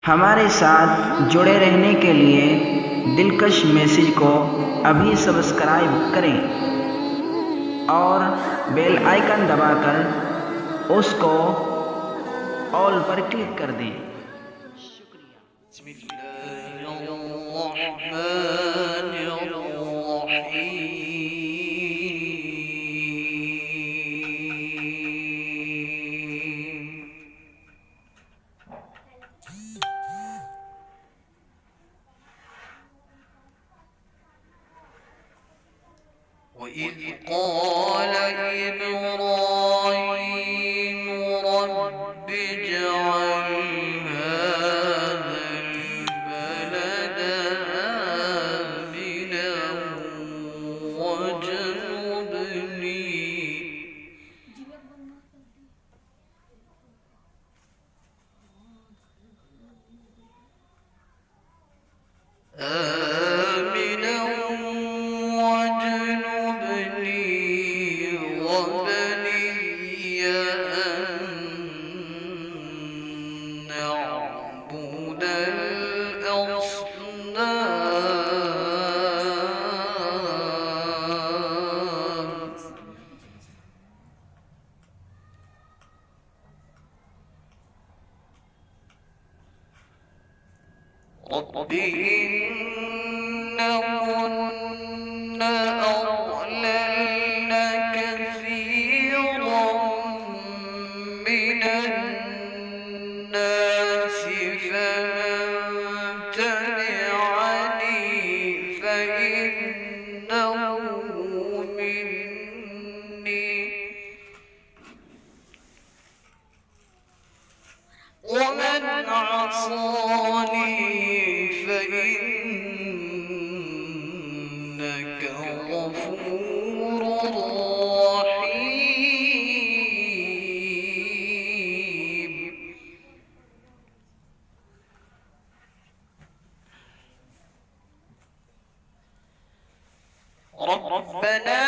हमारे साथ जुड़े रहने के लिए दिलकश मैसेज को अभी सब्सक्राइब करें और बेल आइकन दबाकर उसको ऑल पर क्लिक कर दें। وإذ قال إبراهيم رب اجعل هذا البلد آمنا واجنبني وبني أن نعبد الأصنام رب إنهن أضللن كثيرا من الناس فمن تبعني فإنه مني ومن عصاني فإنك غفور رحيم ربنا ربنا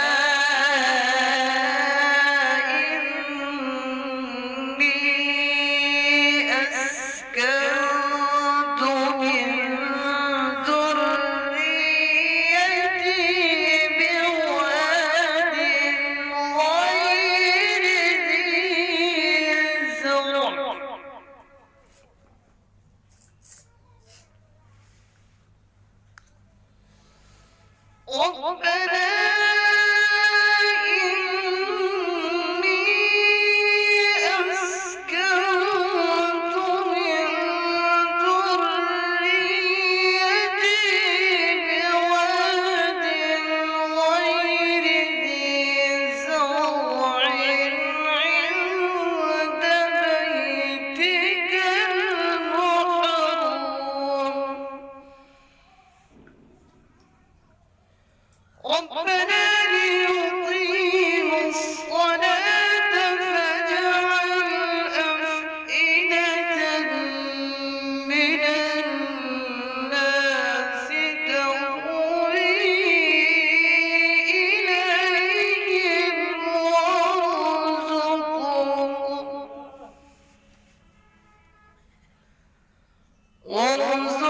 إني أسكنت من ذريتي بواد غير ذي زرع عند بيتك المحرم ربنا ليقيموا الصلاة فاجعل أفئدة من الناس تهوي إليهم وارزقهم